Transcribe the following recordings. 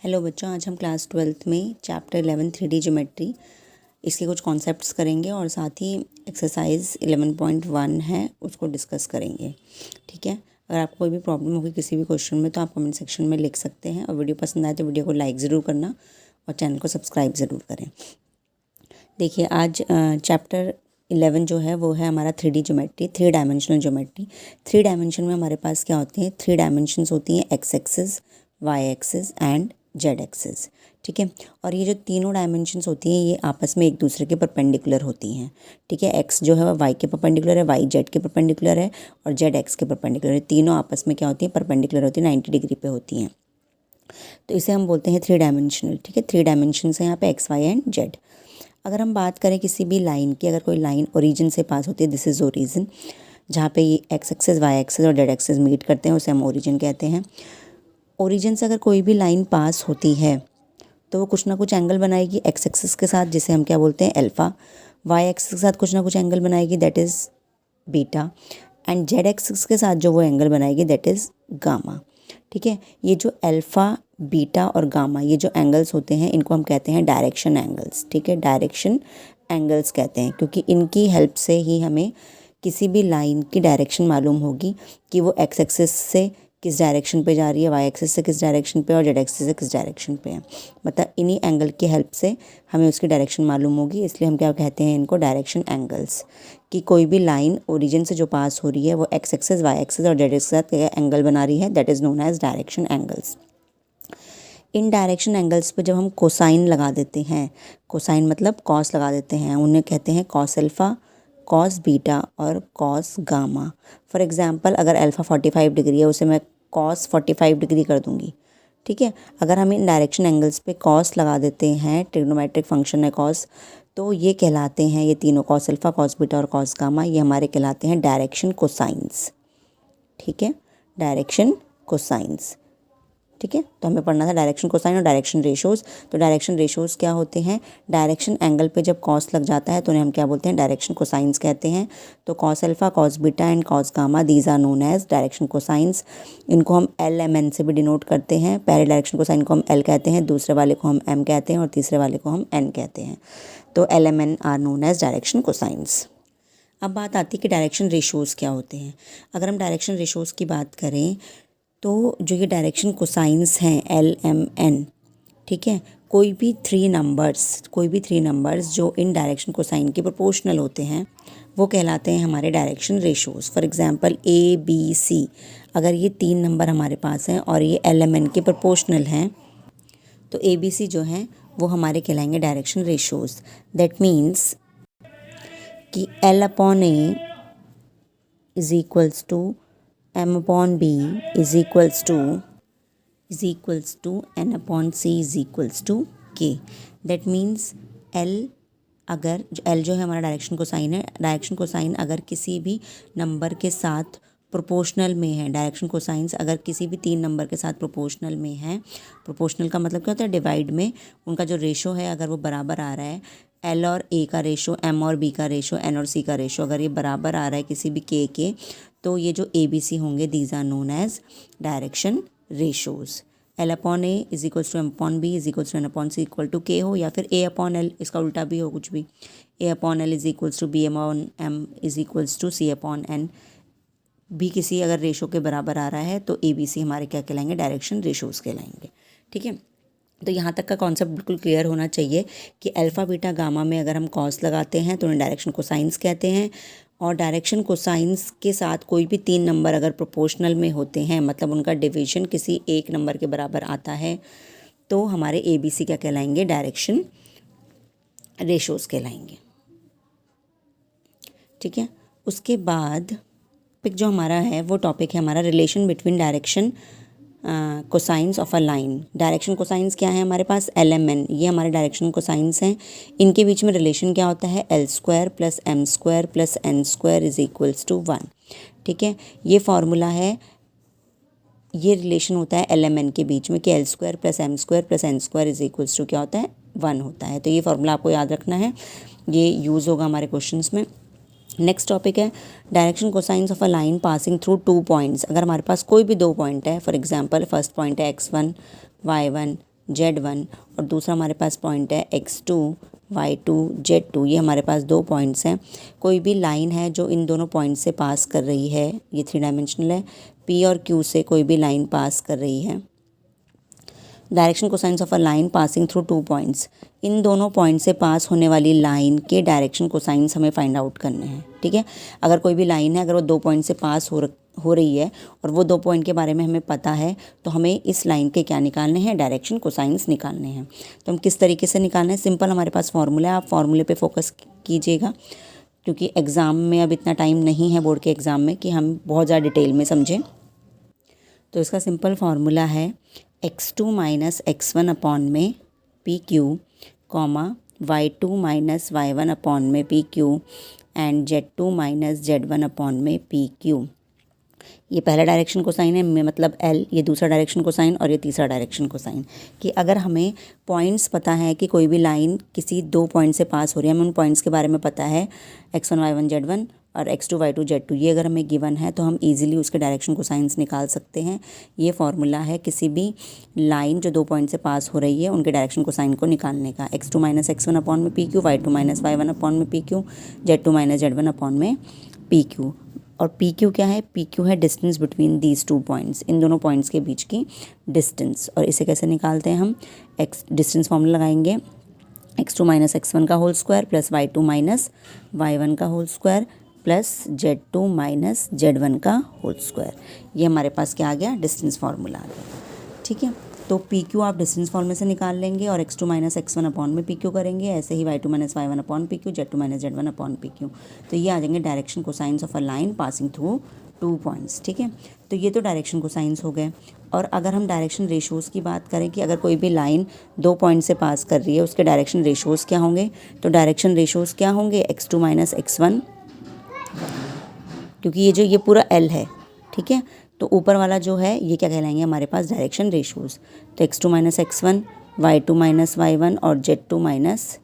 Hello बच्चों, आज हम क्लास 12th में चैप्टर 11 3D ज्योमेट्री इसके कुछ कॉन्सेप्ट्स करेंगे और साथ ही एक्सरसाइज 11.1 है उसको डिस्कस करेंगे। ठीक है, अगर आपको कोई भी प्रॉब्लम होगी किसी भी क्वेश्चन में तो आप कमेंट सेक्शन में लिख सकते हैं और वीडियो पसंद आए तो वीडियो को लाइक ज़रूर करना और चैनल को सब्सक्राइब ज़रूर करें। देखिए, आज चैप्टर 11 जो है वो है हमारा 3D geometry, 3 dimensional geometry. 3 dimension में हमारे पास क्या होते हैं? 3 डायमेंशंस होती हैं, X axis, Y axis and Z axis. ठीक है, और ये जो तीनों डायमेंशंस होती हैं ये आपस में एक दूसरे के परपेंडिकुलर होती हैं। ठीक है, एक्स जो है वह वाई के परपेंडिकुलर है, वाई जेड के परपेंडिकुलर है और जेड एक्स के परपेंडिकुलर है। तीनों आपस में क्या होती हैं? परपेंडिकुलर होती हैं, 90 डिग्री पे होती हैं। तो इसे हम बोलते हैं 3 डायमेंशनल। ठीक है, 3 डायमेंशंस हैं यहाँ पे, एक्स वाई एंड जेड। अगर हम बात करें किसी भी लाइन की, अगर कोई लाइन ओरिजिन से पास होती है, दिस इज़ ओरिजिन, जहाँ पे ये एक्स एक्सिस, वाई एक्सिस और जेड एक्सिस मीट करते हैं उसे हम ओरिजिन कहते हैं। ओरिजिन से अगर कोई भी लाइन पास होती है तो वो कुछ ना कुछ एंगल बनाएगी एक्स एक्सिस के साथ, जिसे हम क्या बोलते हैं? अल्फ़ा। वाई एक्सिस के साथ कुछ ना कुछ एंगल बनाएगी, that is beta. And Z axis के साथ जो वो एंगल बनाएगी दैट इज़ गामा। ठीक है, ये जो अल्फ़ा, बीटा और गामा ये जो एंगल्स होते हैं इनको हम कहते हैं डायरेक्शन एंगल्स। ठीक है, डायरेक्शन एंगल्स कहते हैं क्योंकि इनकी हेल्प से ही हमें किसी भी लाइन की डायरेक्शन मालूम होगी कि वो एक्स एक्सिस से किस डायरेक्शन पे जा रही है, वाई एक्सिस से किस डायरेक्शन पे और जेड एक्सिस से किस डायरेक्शन पे है। मतलब इन्हीं एंगल की हेल्प से हमें उसकी डायरेक्शन मालूम होगी, इसलिए हम क्या कहते हैं इनको? Direction angles. कि कोई भी लाइन ओरिजिन से जो पास हो रही है वो एक्स एक्सिस, वाई एक्सिस और जेड एक्सिस के साथ एंगल बना रही है, that is known as direction angles. In direction angles पे जब हम कोसाइन लगा देते हैं, कोसाइन मतलब कॉस लगा देते हैं, उन्हें कहते हैं कॉस अल्फ़ा, कॉस बीटा और कॉस गामा। फॉर एग्जांपल, अगर अल्फ़ा 45 डिग्री है उसे मैं कॉस 45 डिग्री कर दूंगी। ठीक है, अगर हम इन डायरेक्शन एंगल्स पे कॉस लगा देते हैं, ट्रिग्नोमेट्रिक फंक्शन है कॉस, तो ये कहलाते हैं, ये तीनों कॉस अल्फ़ा, कॉस बीटा और कॉस गामा, ये हमारे कहलाते हैं डायरेक्शन कोसाइंस। ठीक है, डायरेक्शन कोसाइंस। ठीक है, तो हमें पढ़ना था डायरेक्शन कोसाइन और डायरेक्शन रेशोज़। तो डायरेक्शन रेशोज़ क्या होते हैं? डायरेक्शन एंगल पे जब कॉस लग जाता है तो उन्हें हम क्या बोलते हैं? डायरेक्शन कोसाइंस कहते हैं। तो cos alpha, cos beta and cos gamma, these are known as direction cosines. इनको हम एल एम एन से भी डिनोट करते हैं। पहले डायरेक्शन कोसाइन को हम एल कहते हैं, दूसरे वाले को हम एम कहते हैं और तीसरे वाले को हम एन कहते हैं। तो L M N are known as direction cosines. अब बात आती है कि डायरेक्शन रेशोज़ क्या होते हैं। अगर हम डायरेक्शन रेशोज़ की बात करें तो जो ये डायरेक्शन कोसाइंस हैं एल एम एन, ठीक है, कोई भी थ्री नंबर्स जो इन डायरेक्शन कोसाइन के प्रोपोर्शनल होते हैं वो कहलाते हैं हमारे direction ratios. For example A B C, अगर ये 3 नंबर हमारे पास हैं और ये एल एम एन के प्रोपोर्शनल हैं तो ए बी सी जो हैं वो हमारे कहलाएंगे डायरेक्शन रेशोज़। दैट मीन्स कि L upon A is equals to m upon b is equals to n upon c is equals to k. That means l, अगर l जो है हमारा डायरेक्शन कोसाइन है, डायरेक्शन कोसाइन अगर किसी भी number के साथ प्रोपोर्शनल में है, डायरेक्शन कोसाइंस अगर किसी भी 3 नंबर के साथ प्रोपोर्शनल में है, प्रोपोर्शनल का मतलब क्या होता है? डिवाइड में उनका जो रेशो है अगर वो बराबर आ रहा है, एल और ए का रेशो, एम और बी का रेशो, एन और सी का रेशो अगर ये बराबर आ रहा है किसी भी के, तो ये जो ए बी सी होंगे these are known as direction ratios. L upon A is equals to M upon B is equals to N upon C equal to K हो, या फिर ए अपॉन एल, इसका उल्टा भी हो कुछ भी, A upon L is equals to B upon M is equals to C upon N. भी किसी अगर रेशो के बराबर आ रहा है तो ए बी सी हमारे क्या कहलाएंगे? डायरेक्शन रेशोज़ कहलाएंगे। ठीक है, तो यहाँ तक का कॉन्सेप्ट बिल्कुल क्लियर होना चाहिए कि अल्फ़ा बीटा गामा में अगर हम कॉस लगाते हैं तो उन्हें डायरेक्शन कोसाइंस कहते हैं, और डायरेक्शन कोसाइंस के साथ कोई भी 3 नंबर अगर प्रोपोर्शनल में होते हैं, मतलब उनका डिवीजन किसी एक नंबर के बराबर आता है, तो हमारे ए बी सी क्या कहलाएंगे? डायरेक्शन रेशोज़ कहलाएंगे। ठीक है, उसके बाद टॉपिक जो हमारा है वो टॉपिक है हमारा relation between direction cosines of a line. Direction cosines क्या है हमारे पास? एल एम एन, ये हमारे डायरेक्शन कोसाइंस हैं। इनके बीच में रिलेशन क्या होता है? L square plus M square plus N square is equals to 1। ठीक है, ये फार्मूला है, ये रिलेशन होता है एल एम एन के बीच में कि L square plus M square plus N square is equals to क्या होता है? 1 होता है। तो ये फार्मूला आपको याद रखना है, ये यूज़ होगा हमारे क्वेश्चंस में। नेक्स्ट टॉपिक है direction cosines of a line passing through 2 points. अगर हमारे पास कोई भी 2 पॉइंट है, फॉर एग्जांपल फर्स्ट पॉइंट है x1 y1 Z1 और दूसरा हमारे पास पॉइंट है x2 y2 z2। ये हमारे पास दो पॉइंट्स हैं। कोई भी लाइन है जो इन दोनों पॉइंट से पास कर रही है, ये 3 डायमेंशनल है। P और Q से कोई भी लाइन पास कर रही है। Direction cosines of a line passing through 2 points. इन दोनों पॉइंट से पास होने वाली लाइन के डायरेक्शन कोसाइंस हमें फाइंड आउट करने हैं। ठीक है, अगर कोई भी लाइन है, अगर वो 2 पॉइंट से पास हो रही है और वो 2 पॉइंट के बारे में हमें पता है, तो हमें इस लाइन के क्या निकालने हैं, डायरेक्शन कोसाइंस निकालने हैं। तो हम किस तरीके से निकालने हैं, सिंपल हमारे पास फार्मूला है, आप फार्मूले पे फोकस कीजिएगा, क्योंकि एग्ज़ाम में अब इतना टाइम नहीं है बोर्ड के एग्ज़ाम में कि हम बहुत ज़्यादा डिटेल में समझें। तो इसका सिंपल फार्मूला है x2 माइनस x1 अपॉन में P Q, comma y2 minus y1 upon में P Q and z2 minus z1 upon में पी क्यू। ये पहला डायरेक्शन कोसाइन है, मतलब L, ये दूसरा डायरेक्शन कोसाइन और ये तीसरा डायरेक्शन कोसाइन। कि अगर हमें पॉइंट्स पता है कि कोई भी लाइन किसी 2 पॉइंट से पास हो रही है, हमें उन पॉइंट्स के बारे में पता है, x1 y1 z1 और x2 y2 z2, ये अगर हमें गिवन है तो हम इजीली उसके डायरेक्शन कोसाइंस निकाल सकते हैं। ये फॉर्मूला है किसी भी लाइन जो 2 पॉइंट से पास हो रही है उनके डायरेक्शन कोसाइन को निकालने का। x2 माइनस x1 अपॉन में P Q, y2 minus y1 upon में P Q, z2 minus z1 upon में पी क्यू। और पी क्यू क्या है, पी क्यू है डिस्टेंस बिटवीन दीज 2 पॉइंट्स, इन दोनों पॉइंट्स के बीच की डिस्टेंस। और इसे कैसे निकालते हैं हम, डिस्टेंस फॉर्मूला लगाएंगे, x2 माइनस x1 का whole square plus y2 minus y1 का whole square plus z2 minus z1 का होल स्क्वायर। ये हमारे पास क्या आ गया, डिस्टेंस फार्मूला आ गया। ठीक है, तो पी क्यू आप डिस्टेंस फॉर्मूले से निकाल लेंगे और x2 माइनस x1 अपॉन में पी क्यू करेंगे, ऐसे ही y2 minus y1 upon P Q, z2 minus z1 upon P Q. तो ये आ जाएंगे direction cosines of a line passing through 2 points. ठीक है, तो ये तो डायरेक्शन कोसाइंस हो गए। और अगर हम डायरेक्शन रेशोज़ की बात करें कि अगर कोई भी लाइन 2 पॉइंट से पास कर रही है, उसके डायरेक्शन रेशोज़ क्या होंगे, तो डायरेक्शन रेशोज़ क्या होंगे, x2 माइनस x1, क्योंकि ये पूरा L है। ठीक है, तो ऊपर वाला जो है ये क्या कहलाएंगे हमारे पास डायरेक्शन रेशोज़। तो x2 minus x1, y2 minus y1 और z2 माइनस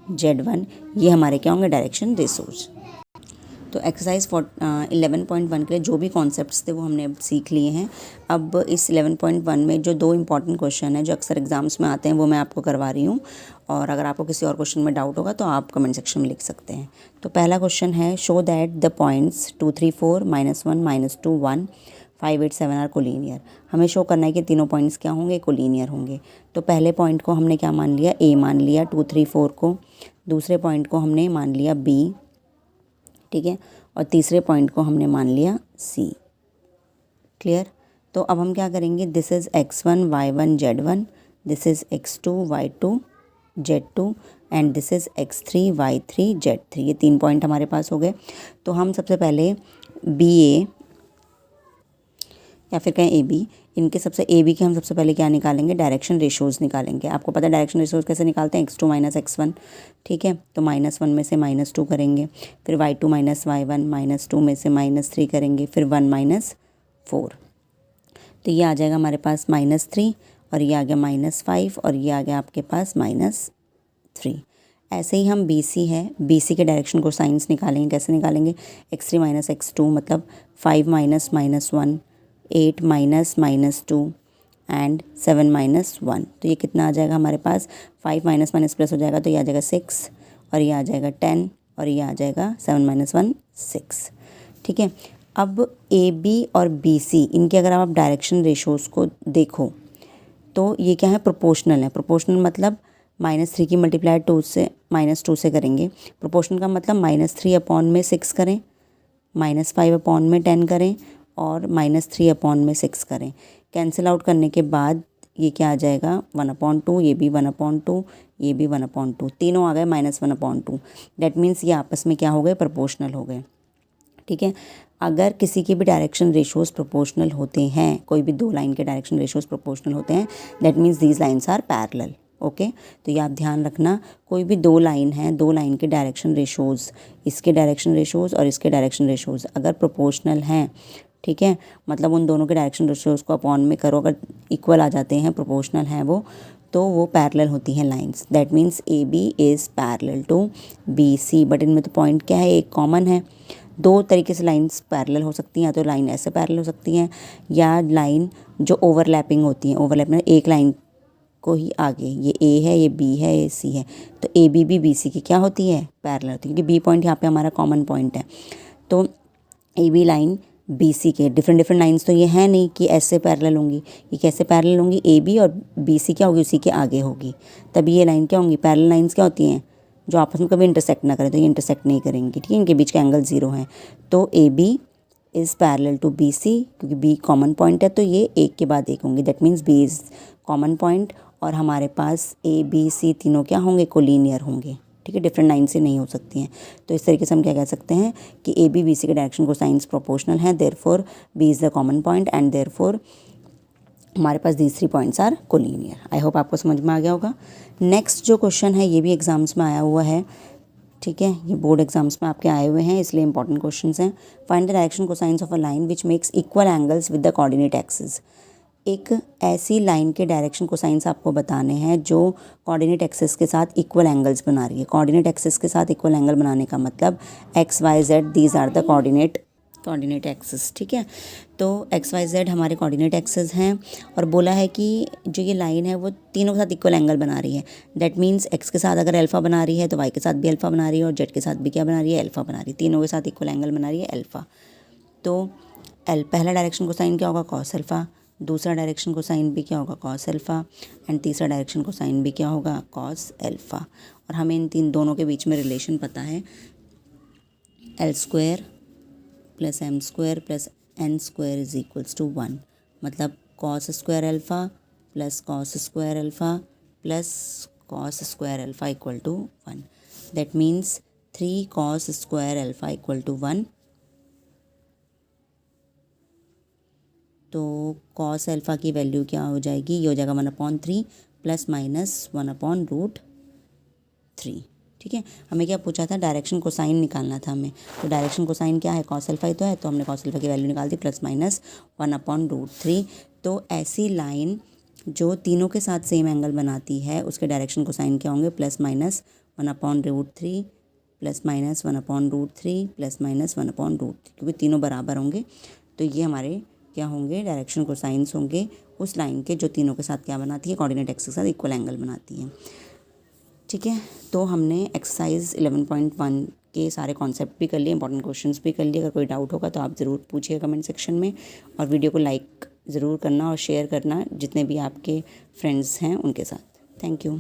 z1, ये हमारे क्या होंगे, डायरेक्शन रेशोज़। तो एक्सरसाइज 11.1 के लिए जो भी कॉन्सेप्ट्स थे वो हमने अब सीख लिए हैं। अब इस 11.1 में जो 2 इंपॉर्टेंट क्वेश्चन हैं जो अक्सर एग्जाम्स में आते हैं वो मैं आपको करवा रही हूँ, और अगर आपको किसी और क्वेश्चन में डाउट होगा तो आप कमेंट सेक्शन में लिख सकते हैं। तो पहला क्वेश्चन है, show that the points 2 3 4 -1 -2 1 5 8 7 are collinear. हमें शो करना है कि तीनों पॉइंट्स क्या होंगे, कोलिनियर होंगे। तो पहले पॉइंट को हमने क्या मान लिया, A मान लिया, 2 3 4 को। दूसरे पॉइंट को हमने मान लिया B, ठीक है, और तीसरे पॉइंट को हमने मान लिया C। क्लियर। तो अब हम क्या करेंगे, this is x1 y1 z1, this is x2 y2 z2 and this is x3 y3 z3। ये 3 पॉइंट हमारे पास हो गए। तो हम सबसे पहले BA या फिर कहें AB, इनके सबसे AB के हम सबसे पहले क्या निकालेंगे, डायरेक्शन रेशोज़ निकालेंगे। आपको पता है डायरेक्शन रेशोज़ कैसे निकालते हैं, x2 माइनस x1। ठीक है, तो -1 में से -2 करेंगे, फिर y2 माइनस y1, -2 में से -3 करेंगे, फिर 1 माइनस 4। तो ये आ जाएगा हमारे पास -3 और ये आ गया -5 और ये आ गया आपके पास -3। ऐसे ही हम BC है, BC के डायरेक्शन को साइंस निकालेंगे। कैसे निकालेंगे, x3 माइनस x2 मतलब 5 माइनस -1, 8 माइनस -2 एंड 7 माइनस 1। तो ये कितना आ जाएगा हमारे पास, 5 माइनस माइनस प्लस हो जाएगा तो ये आ जाएगा 6 और ये आ जाएगा 10 और ये आ जाएगा 7 माइनस 1 6। ठीक है, अब AB और BC इनके अगर आप डायरेक्शन रेशोज़ को देखो तो ये क्या है, प्रोपोर्शनल है। प्रोपोर्शनल मतलब -3 की मल्टीप्लाई 2 से -2 से करेंगे। प्रोपोर्शनल का मतलब -3 अपॉन में 6 करें, -5 अपॉन में 10 करें और -3 अपॉन में 6 करें। कैंसिल आउट करने के बाद ये क्या आ जाएगा, 1/2, ये भी 1/2, ये भी 1/2, तीनों आ गए -1/2। दैट मीन्स ये आपस में क्या हो गए, प्रोपोर्शनल हो गए। ठीक है, अगर किसी के भी डायरेक्शन रेशोज़ प्रोपोर्शनल होते हैं, कोई भी 2 लाइन के डायरेक्शन रेशोज़ प्रोपोर्शनल होते हैं, that means these lines are parallel. Okay, तो ये आप ध्यान रखना, कोई भी 2 लाइन है, 2 लाइन के डायरेक्शन रेशोज़, इसके डायरेक्शन रेशोज़ और इसके डायरेक्शन रेशोज़ अगर प्रोपोर्शनल हैं, ठीक है, मतलब उन दोनों के डायरेक्शन रेशोज़ को अपॉन में करो, अगर इक्वल आ जाते हैं, प्रोपोर्शनल हैं वो, तो वो पैरेलल होती हैं lines. That means AB is parallel to BC। But इनमें तो पॉइंट क्या है, एक कॉमन है। 2 तरीके से लाइंस पैरेलल हो सकती हैं, या तो लाइन ऐसे पैरेलल हो सकती हैं या लाइन जो ओवरलैपिंग होती हैं। ओवरलैप में एक लाइन को ही आगे, ये ए है, ये बी है, ये सी है, तो ए बी भी बी सी की क्या होती है, पैरेलल होती है, क्योंकि बी पॉइंट यहाँ पे हमारा कॉमन पॉइंट है। तो A B line B C के डिफरेंट लाइंस तो ये है नहीं कि ऐसे पैरेलल होंगी, ये कैसे पैरेलल होंगी, ए बी और बी सी क्या होगी, उसी के आगे होगी, तभी ये लाइन क्या होंगी, पैरेलल लाइंस क्या होती हैं, जो आपस में कभी इंटरसेक्ट ना करें, तो ये इंटरसेक्ट नहीं करेंगी, ठीक है, इनके बीच का एंगल 0 है। तो A B is parallel to B C, क्योंकि बी कॉमन पॉइंट है तो ये एक के बाद एक होंगे, that means B is common point, और हमारे पास ए बी सी तीनों क्या होंगे, कोलिनियर होंगे, ठीक है, डिफरेंट लाइन से नहीं हो सकती हैं। तो इस तरीके से हम क्या कह सकते हैं कि ए बी बी सी के डायरेक्शन को साइंस प्रोपोर्शनल हैं, therefore B is the common point and therefore हमारे पास these 3 points are collinear. I hope आपको समझ में आ गया होगा। नेक्स्ट जो क्वेश्चन है ये भी एग्जाम्स में आया हुआ है, ठीक है, ये बोर्ड एग्जाम्स में आपके आए हुए हैं, इसलिए इंपॉर्टेंट क्वेश्चंस हैं। Find the direction cosines of a line which makes equal angles with the coordinate axis. एक ऐसी लाइन के डायरेक्शन कोसाइंस आपको बताने हैं जो कोऑर्डिनेट एक्सिस के साथ इक्वल एंगल्स बना रही है। कोऑर्डिनेट एक्सिस के साथ इक्वल एंगल बनाने का मतलब X Y Z, these are the coordinate axis, ठीक है। तो एक्स वाई जेड हमारे कोऑर्डिनेट एक्सिस हैं, और बोला है कि जो ये लाइन है वो तीनों के साथ इक्वल एंगल बना रही है। दैट मीन्स एक्स के साथ अगर अल्फ़ा बना रही है तो वाई के साथ भी अल्फ़ा बना रही है, और जेड के साथ भी क्या बना रही है, अल्फ़ा बना रही है, तीनों के साथ इक्वल एंगल बना रही है अल्फ़ा। तो पहला डायरेक्शन को साइन क्या होगा, कॉस अल्फ़ा, दूसरा डायरेक्शन को साइन भी क्या होगा, कॉस अल्फ़ा, एंड तीसरा डायरेक्शन को साइन भी क्या होगा, कॉस अल्फ़ा। और हमें इन दोनों के बीच में रिलेशन पता है, L square plus M square plus N square is equals to 1, मतलब cos square alpha plus cos square alpha plus cos square alpha equal to 1, that means 3 cos square alpha equal to 1। तो cos alpha की value क्या हो जाएगी, ये हो जाएगा 1/3 plus minus 1/√3, ठीक है। हमें क्या पूछा था, डायरेक्शन कोसाइन निकालना था हमें, तो डायरेक्शन कोसाइन क्या है, कॉस अल्फ़ा ही तो है, तो हमने कॉस अल्फ़ा की वैल्यू निकाल दी प्लस माइनस 1/√3। तो ऐसी लाइन जो तीनों के साथ सेम एंगल बनाती है उसके डायरेक्शन कोसाइन क्या होंगे, plus minus 1/√3 plus minus 1/√3 plus minus 1/√3, क्योंकि तीनों बराबर होंगे तो ये हमारे क्या होंगे, डायरेक्शन कोसाइंस होंगे उस लाइन के जो तीनों के साथ क्या बनाती है, कोऑर्डिनेट एक्सिस के साथ इक्वल एंगल बनाती है, ठीक है। तो हमने एक्सरसाइज 11.1 के सारे कॉन्सेप्ट भी कर लिए, इंपॉर्टेंट क्वेश्चंस भी कर लिए। अगर कोई डाउट होगा तो आप ज़रूर पूछिएगा कमेंट सेक्शन में, और वीडियो को लाइक ज़रूर करना और शेयर करना जितने भी आपके फ्रेंड्स हैं उनके साथ। Thank you.